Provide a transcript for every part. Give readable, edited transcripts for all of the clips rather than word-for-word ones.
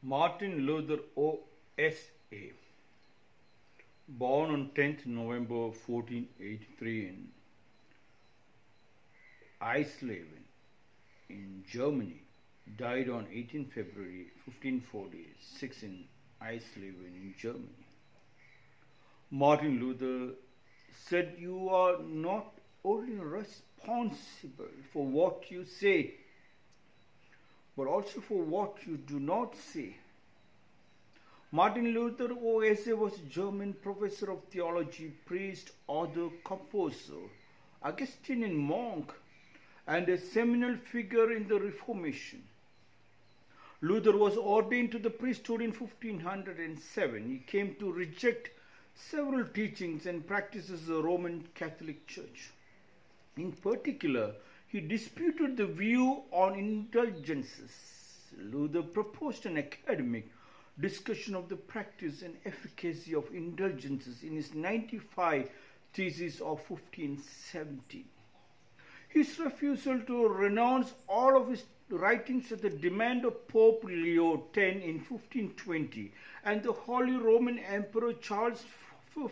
Martin Luther O.S.A. Born on 10th November 1483 in Eisleben in Germany, died on 18 February 1546 in Eisleben in Germany. Martin Luther said, "You are not only responsible for what you say, but also for what you do not say." Martin Luther O.S.A. was a German professor of theology, priest, author, composer, Augustinian monk, and a seminal figure in the Reformation. Luther was ordained to the priesthood in 1507. He came to reject several teachings and practices of the Roman Catholic Church. In particular, he disputed the view on indulgences. Luther proposed an academic discussion of the practice and efficacy of indulgences in his 95 Theses of 1570. His refusal to renounce all of his writings at the demand of Pope Leo X in 1520 and the Holy Roman Emperor Charles V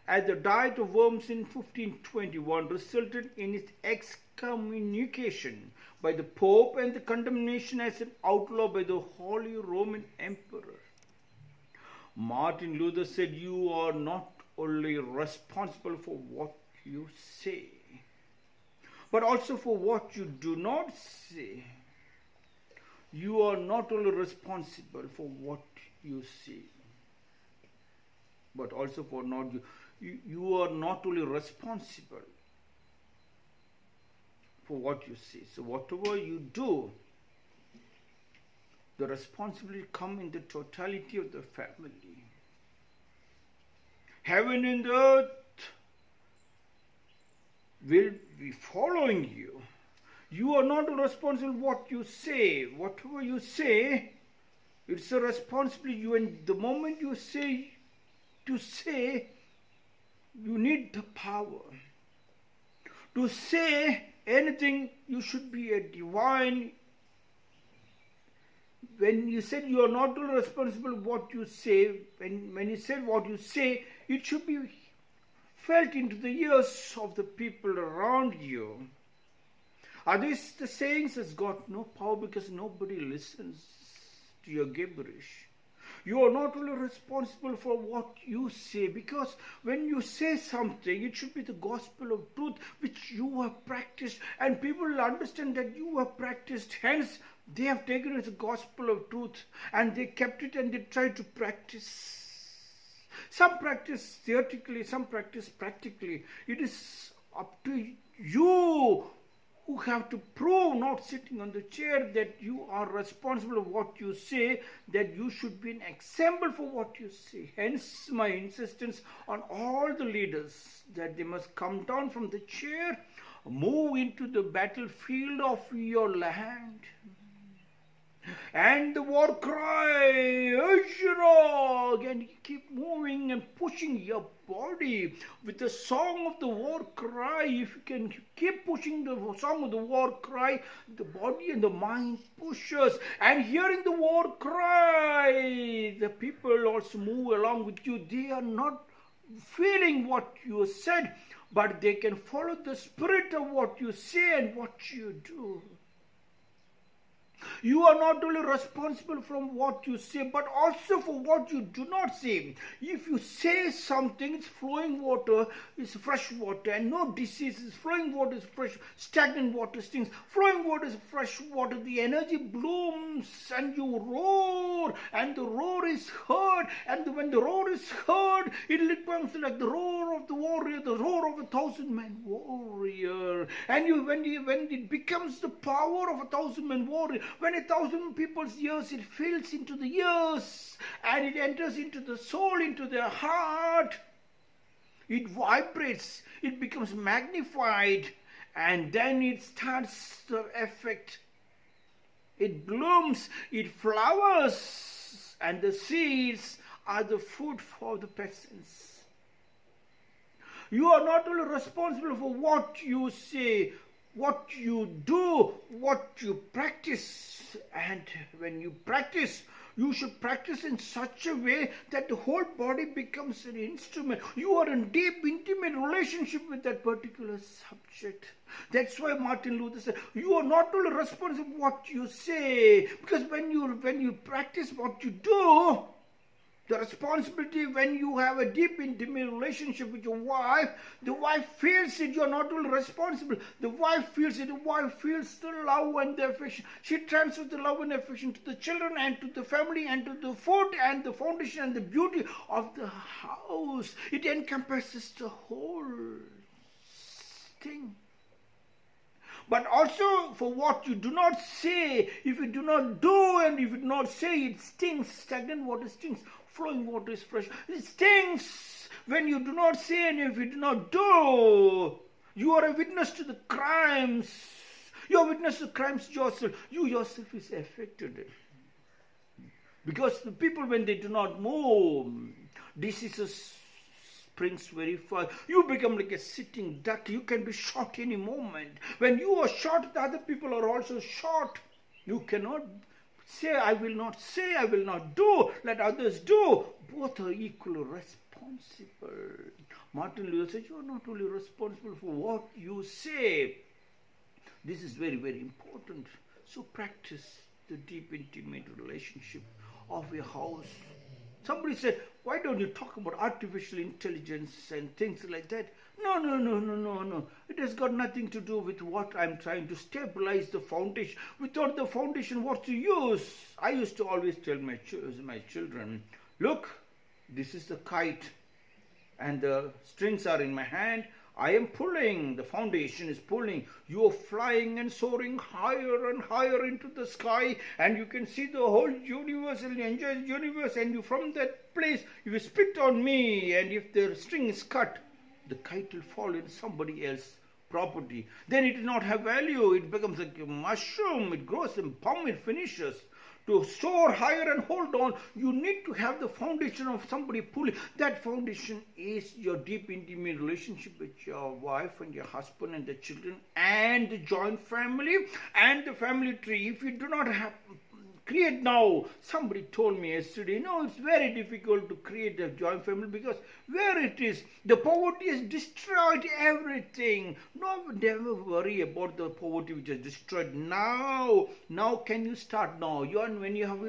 at the Diet of Worms in 1521 resulted in his excommunication by the Pope and the condemnation as an outlaw by the Holy Roman Emperor. Martin Luther said, "You are not only responsible for what you say, but also for what you do not say." You are not only responsible for what you say, but also for not you are not only responsible for what you say. So whatever you do, the responsibility comes in the totality of the family. Heaven and earth will be following you. You are not responsible for what you say. Whatever you say, it's a responsibility. And the moment you say, you need the power. To say anything, you should be a divine. When you said you are not responsible for what you say, when you said what you say, it should be felt into the ears of the people around you. Otherwise, the sayings has got no power because nobody listens to your gibberish. You are not only responsible for what you say, because when you say something, it should be the gospel of truth which you have practiced, and people will understand that you have practiced. Hence, they have taken it as a gospel of truth and they kept it and they tried to practice. Some practice theoretically, some practice practically. It is up to you who have to prove, not sitting on the chair, that you are responsible for what you say, that you should be an example for what you say. Hence my insistence on all the leaders that they must come down from the chair, move into the battlefield of your land. And the war cry, Ashirag, and you keep moving and pushing your body with the song of the war cry. If you can keep pushing the song of the war cry, the body and the mind pushes. And hearing the war cry, the people also move along with you. They are not feeling what you said, but they can follow the spirit of what you say and what you do. You are not only responsible for what you say, but also for what you do not say. If you say something, it's flowing water, it's fresh water, and no diseases. Flowing water is fresh, stagnant water stings. Flowing water is fresh water. The energy blooms, and you roar, and the roar is heard. And when the roar is heard, it becomes like the roar of the warrior, the roar of a 1,000-man warrior. And when it becomes the power of a 1,000-man warrior, when 1,000 people's ears, it fills into the ears and it enters into the soul, into their heart. It vibrates, it becomes magnified, and then it starts the effect. It blooms, it flowers, and the seeds are the food for the peasants. You are not only responsible for what you say, what you do, what you practice. And when you practice, you should practice in such a way that the whole body becomes an instrument. You are in deep, intimate relationship with that particular subject. That's why Martin Luther said, you are not only responsible for what you say, because when you practice what you do, the responsibility when you have a deep, intimate relationship with your wife, the wife feels it. You are not only responsible. The wife feels it. The wife feels the love and the affection. She transfers the love and affection to the children and to the family and to the food and the foundation and the beauty of the house. It encompasses the whole thing. But also for what you do not say, if you do not do and if you do not say, it stings. Stagnant water stings. Flowing water is fresh. It stings when you do not say and if you do not do. You are a witness to the crimes. You are a witness to crimes yourself. You yourself is affected. Because the people, when they do not move, diseases springs very fast. You become like a sitting duck. You can be shot any moment. When you are shot, the other people are also shot. You cannot say, I will not say, I will not do, let others do. Both are equally responsible. Martin Luther said, you are not only responsible for what you say. This is very, very important. So practice the deep, intimate relationship of your house. Somebody said, why don't you talk about artificial intelligence and things like that? No. It has got nothing to do with what I'm trying to stabilize the foundation. Without the foundation, what's the use? I used to always tell my children, look, this is the kite and the strings are in my hand. I am pulling, the foundation is pulling. You are flying and soaring higher and higher into the sky, and you can see the whole universe and enjoy the universe, and you from that place, you spit on me, and if the string is cut, the kite will fall in somebody else's property. Then it will not have value. It becomes like a mushroom. It grows and boom, it finishes. To soar higher and hold on, you need to have the foundation of somebody pulling. That foundation is your deep, intimate relationship with your wife and your husband and the children and the joint family and the family tree. If you do not have create now, somebody told me yesterday, it's very difficult to create a joint family because where it is, the poverty has destroyed everything. Never worry about the poverty which has destroyed. Now can you start now? When you have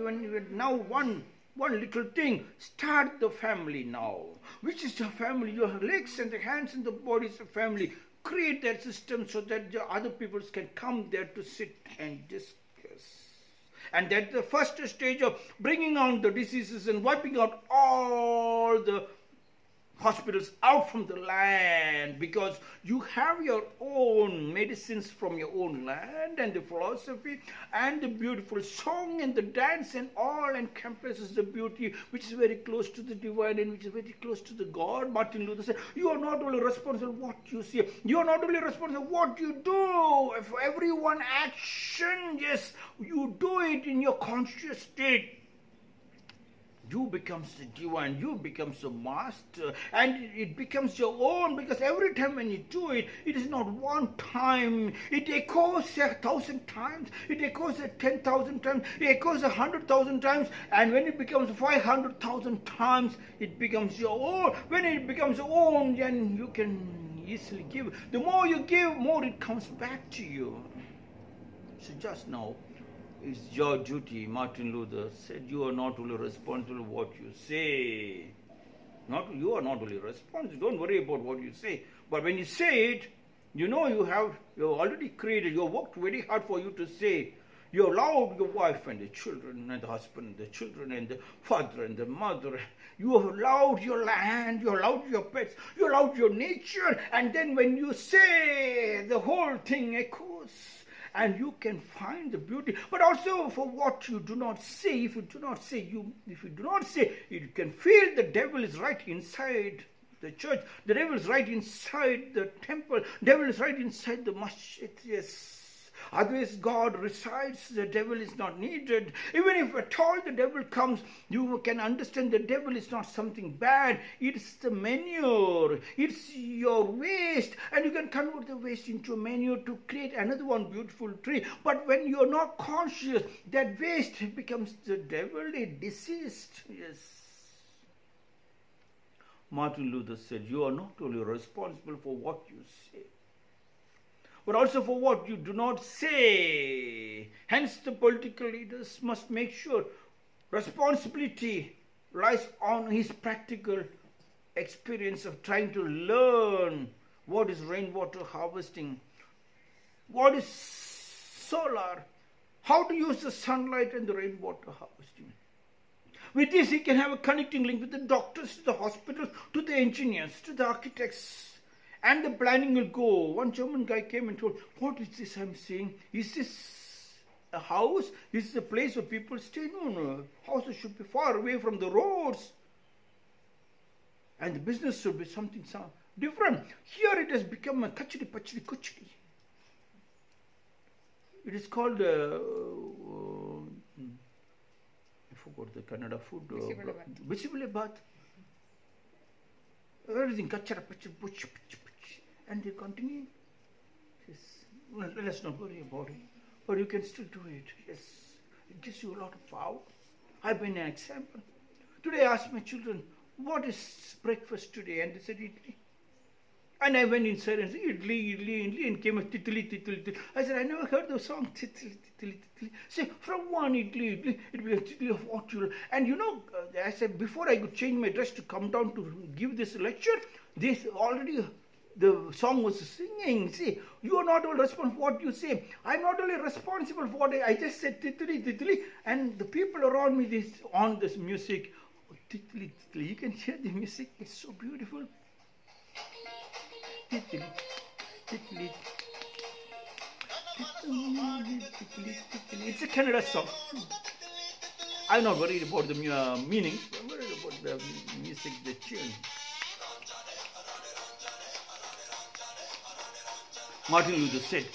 now one little thing, start the family now. Which is your family? Your legs and the hands and the body is a family. Create that system so that the other people can come there to sit and discuss. And that's the first stage of bringing out the diseases and wiping out all the hospitals out from the land, because you have your own medicines from your own land, and the philosophy and the beautiful song and the dance and all encompasses the beauty which is very close to the divine and which is very close to the God. Martin Luther said, you are not only responsible for what you see, you are not only responsible for what you do. For every one action, yes, you do it in your conscious state. You becomes the divine, you becomes the master, and it becomes your own, because every time when you do it, it is not one time, it echoes 1,000 times, it echoes 10,000 times, it echoes 100,000 times, and when it becomes 500,000 times, it becomes your own. When it becomes your own, then you can easily give. The more you give, more it comes back to you. So just now, it's your duty. Martin Luther said, you are not only responsible for what you say. You are not only responsible. Don't worry about what you say. But when you say it, you have already created, you have worked very hard for you to say. You have loved your wife and the children and the husband and the children and the father and the mother. You have loved your land, you have loved your pets, you have loved your nature. And then when you say, the whole thing echoes. And you can find the beauty, but also for what you do not say. If you do not say, you can feel the devil is right inside the church. The devil is right inside the temple. The devil is right inside the masjid. Yes, Otherwise, God resides, the devil is not needed. Even if at all the devil comes, you can understand the devil is not something bad. It's the manure. It's your waste. And you can convert the waste into a manure to create another one beautiful tree. But when you're not conscious, that waste becomes the devil, a disease. Yes. Martin Luther said, you are not only responsible for what you say, but also for what you do not say. Hence, the political leaders must make sure responsibility lies on his practical experience of trying to learn what is rainwater harvesting, what is solar, how to use the sunlight and the rainwater harvesting. With this, he can have a connecting link with the doctors, to the hospitals, to the engineers, to the architects. And the planning will go. One German guy came and told, what is this I'm seeing? Is this a house? Is this a place where people stay? No. Houses should be far away from the roads. And the business should be something different. Here it has become a kachri, pachri, kuchri. It is called... forgot the Kannada food. Bisibale-bath. Everything kachara, pachara, puch, and they continue. Yes. Well, let's not worry about it. But you can still do it. Yes. It gives you a lot of power. I've been an example. Today I asked my children, what is breakfast today? And they said idli. And I went inside and said, idli, and came a titli. I said, I never heard the song titli. So from one idli, it will be a titli of what you. And you know, I said, before I could change my dress to come down to give this lecture, this already the song was singing. See, you are not only responsible for what you say. I'm not only responsible for what I just said titli, and the people around me on this music, titli. You can hear the music, it's so beautiful. Titli. It's a Kannada song. I'm not worried about the meanings, I'm worried about the music, the tune. Martin Luther said,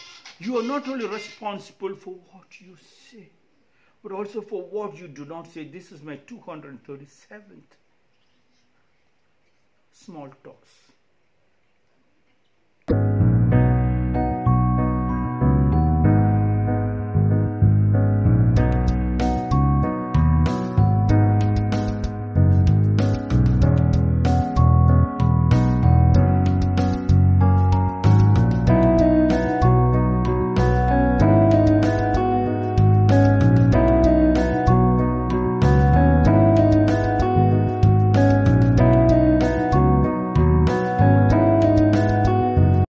you are not only responsible for what you say, but also for what you do not say. This is my 237th small talks.